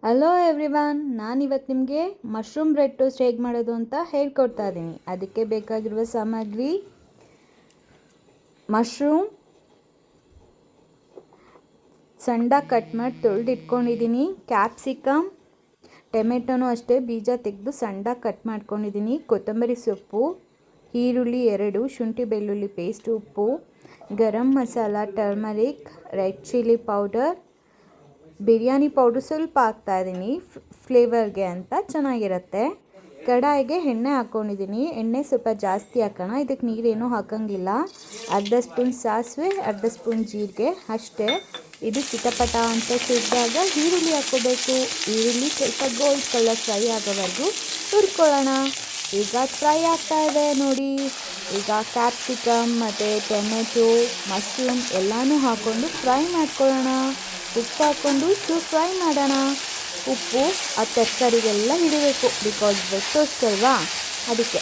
Hello everyone, ನಾನಿವತ್ತು ನಿಮಗೆ mushroom bread toast ಹೇಗೆ ಮಾಡೋದು ಅಂತ ಹೇಳ್ಕೊಡ್ತಾ ಇದ್ದೀನಿ. ಅದಕ್ಕೆ ಬೇಕಾಗಿರುವ ಸಾಮಗ್ರಿ: ಮಶ್ರೂಮ್ ಸಣ್ಣದಾಗಿ ಕಟ್ ಮಾಡಿ ತೊಳೆದು ಇಟ್ಕೊಂಡಿದ್ದೀನಿ, ಕ್ಯಾಪ್ಸಿಕಮ್, ಟೊಮೆಟೊನೂ ಅಷ್ಟೇ ಬೀಜ ತೆಗೆದು ಸಣ್ಣದಾಗಿ ಕಟ್ ಮಾಡ್ಕೊಂಡಿದ್ದೀನಿ, ಕೊತ್ತಂಬರಿ ಸೊಪ್ಪು, ಈರುಳ್ಳಿ 2, ಶುಂಠಿ ಬೆಳ್ಳುಳ್ಳಿ ಪೇಸ್ಟ್, ಉಪ್ಪು, garam masala, turmeric, red chilli powder, biryani powder ಸ್ವಲ್ಪ ಹಾಕ್ತಾಯಿದ್ದೀನಿ ಫ್ಲೇವರ್ಗೆ ಅಂತ ಚೆನ್ನಾಗಿರುತ್ತೆ. ಕಡಾಯಿಗೆ ಎಣ್ಣೆ ಹಾಕ್ಕೊಂಡಿದ್ದೀನಿ. ಎಣ್ಣೆ ಸ್ವಲ್ಪ ಜಾಸ್ತಿ ಹಾಕೋಣ, ಇದಕ್ಕೆ ನೀರೇನೂ ಹಾಕೋಂಗಿಲ್ಲ. ಅರ್ಧ ಸ್ಪೂನ್ ಸಾಸಿವೆ, ಅರ್ಧ ಸ್ಪೂನ್ ಜೀರಿಗೆ ಅಷ್ಟೇ. ಇದು ಚಿಟಪಟ ಅಂತ ಸಿಡಿದಾಗ ಈರುಳ್ಳಿ ಹಾಕ್ಕೋಬೇಕು. ಈರುಳ್ಳಿ ಸ್ವಲ್ಪ ಗೋಲ್ಡ್ ಕಲರ್ ಫ್ರೈ ಆಗೋವರೆಗೂ ಹುರ್ಕೊಳ್ಳೋಣ. ಈಗ ಫ್ರೈ ಆಗ್ತಾ ಇದೆ ನೋಡಿ. ಈಗ ಕ್ಯಾಪ್ಸಿಕಮ್ ಮತ್ತು ಟೊಮೆಟೊ, ಮಶ್ರೂಮ್ ಎಲ್ಲನೂ ಹಾಕ್ಕೊಂಡು ಫ್ರೈ ಮಾಡ್ಕೊಳ್ಳೋಣ. ಉಪ್ಪು ಹಾಕ್ಕೊಂಡು ಫ್ರೈ ಮಾಡೋಣ. ಉಪ್ಪು ಆ ತರಕಾರಿಗೆಲ್ಲ ಹಿಡಿಬೇಕು, ಬಿಕಾಸ್ ಬ್ರೆಡ್ ಟೋಸ್ಟ್ ಅಲ್ವಾ, ಅದಕ್ಕೆ.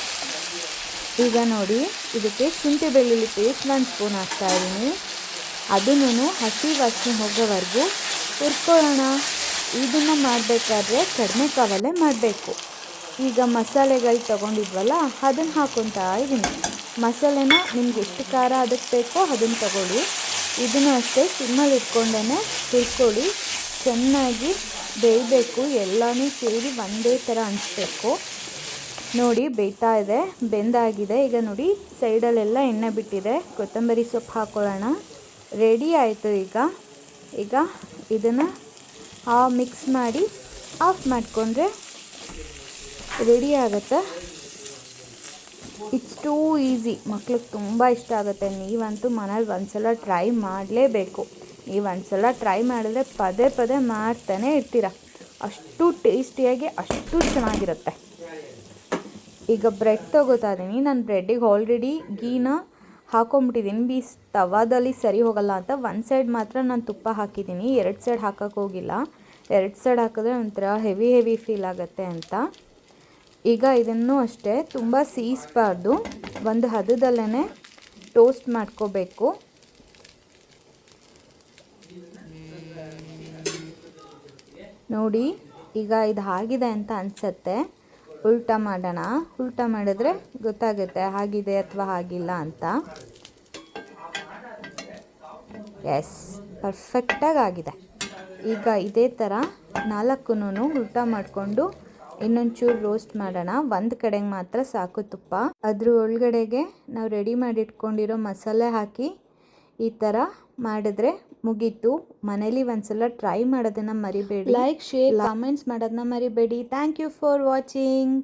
ಈಗ ನೋಡಿ, ಇದಕ್ಕೆ ಶುಂಠಿ ಬೆಳ್ಳುಳ್ಳಿ ಪೇಸ್ಟ್ 1 ಸ್ಪೂನ್ ಹಾಕ್ತಾಯಿದ್ದೀನಿ. ಅದನ್ನು ಹಸಿ ವಾಸನೆ ಹೋಗೋವರೆಗೂ ಹುರ್ಕೊಳ್ಳೋಣ. ಇದನ್ನು ಮಾಡಬೇಕಾದ್ರೆ ಕಡಿಮೆ ಕಾವಲ್ಲೇ ಮಾಡಬೇಕು. ಈಗ ಮಸಾಲೆಗಳು ತೊಗೊಂಡಿದ್ವಲ್ಲ ಅದನ್ನು ಹಾಕ್ಕೊತಾ ಇದ್ದೀನಿ. ಮಸಾಲೆನ ನಿಮ್ಗೆ ಎಷ್ಟು ಖಾರ ಅದಕ್ಕೆ ಬೇಕೋ ಅದನ್ನು ತಗೊಳ್ಳಿ. ಇದನ್ನು ಅಷ್ಟೇ ಸಿಮ್ಮಲ್ಲಿ ಇಟ್ಕೊಂಡೇ ಹುರ್ಕೊಳ್ಳಿ. ಚೆನ್ನಾಗಿ ಬೇಯಬೇಕು, ಎಲ್ಲನೂ ಸೇರಿ ಒಂದೇ ಥರ ಅನಿಸ್ಬೇಕು. ನೋಡಿ ಬೇಯ್ತಾ ಇದೆ, ಬೆಂದಾಗಿದೆ. ಈಗ ನೋಡಿ ಸೈಡಲ್ಲೆಲ್ಲ ಎಣ್ಣೆ ಬಿಟ್ಟಿದೆ. ಕೊತ್ತಂಬರಿ ಸೊಪ್ಪು ಹಾಕ್ಕೊಳ್ಳೋಣ. ರೆಡಿ ಆಯಿತು. ಈಗ ಇದನ್ನು ಮಿಕ್ಸ್ ಮಾಡಿ ಆಫ್ ಮಾಡಿಕೊಂಡ್ರೆ ರೆಡಿ ಆಗುತ್ತೆ. It's two easy. ಮಕ್ಳಿಗೆ ತುಂಬ ಇಷ್ಟ ಆಗುತ್ತೆ. ನೀವಂತೂ ಮನೇಲಿ ಒಂದ್ಸಲ ಟ್ರೈ ಮಾಡಲೇಬೇಕು. ನೀವು ಒಂದ್ಸಲ ಟ್ರೈ ಮಾಡಿದ್ರೆ ಪದೇ ಪದೇ ಮಾಡ್ತಾನೆ ಇರ್ತೀರ. ಅಷ್ಟು ಟೇಸ್ಟಿಯಾಗಿ, ಅಷ್ಟು ಚೆನ್ನಾಗಿರುತ್ತೆ. ಈಗ ಬ್ರೆಡ್ ತೊಗೋತಾ ಇದ್ದೀನಿ. ನಾನು ಬ್ರೆಡ್ಡಿಗೆ ಆಲ್ರೆಡಿ ಗೀನ ಹಾಕೊಂಬಿಟ್ಟಿದ್ದೀನಿ. ತವಾದಲ್ಲಿ ಸರಿ ಹೋಗಲ್ಲ ಅಂತ 1 ಸೈಡ್ ಮಾತ್ರ ನಾನು ತುಪ್ಪ ಹಾಕಿದ್ದೀನಿ, 2 ಸೈಡ್ ಹಾಕೋಕ್ಕೆ ಹೋಗಿಲ್ಲ. 2 ಸೈಡ್ ಹಾಕಿದ್ರೆ ಒಂಥರ ಹೆವಿ ಫೀಲ್ ಆಗುತ್ತೆ ಅಂತ. ಈಗ ಇದನ್ನು ಅಷ್ಟೇ ತುಂಬ ಸೀಸ್ಬಾರ್ದು, ಒಂದು ಹದದಲ್ಲೇ ಟೋಸ್ಟ್ ಮಾಡ್ಕೋಬೇಕು. ನೋಡಿ ಈಗ ಇದು ಆಗಿದೆ ಅಂತ ಅನಿಸುತ್ತೆ. ಉಲ್ಟಾ ಮಾಡೋಣ. ಉಲ್ಟಾ ಮಾಡಿದ್ರೆ ಗೊತ್ತಾಗುತ್ತೆ ಆಗಿದೆ ಅಥವಾ ಆಗಿಲ್ಲ ಅಂತ. ಎಸ್, ಪರ್ಫೆಕ್ಟಾಗಿ ಆಗಿದೆ. ಈಗ ಇದೇ ಥರ 4 ಉಲ್ಟಾ ಮಾಡಿಕೊಂಡು ಇನ್ನೊಂಚೂರು ರೋಸ್ಟ್ ಮಾಡೋಣ. ಒಂದು ಕಡೆಗೆ ಮಾತ್ರ ಸಾಕು ತುಪ್ಪ. ಅದ್ರ ಒಳಗಡೆಗೆ ನಾವು ರೆಡಿ ಮಾಡಿಟ್ಕೊಂಡಿರೋ ಮಸಾಲೆ ಹಾಕಿ ಈ ಥರ ಮಾಡಿದ್ರೆ ಮುಗೀತು. ಮನೇಲಿ ಒಂದ್ಸಲ ಟ್ರೈ ಮಾಡೋದನ್ನು ಮರಿಬೇಡಿ. ಲೈಕ್, ಶೇರ್, ಕಾಮೆಂಟ್ಸ್ ಮಾಡೋದನ್ನ ಮರಿಬೇಡಿ. Thank you for watching.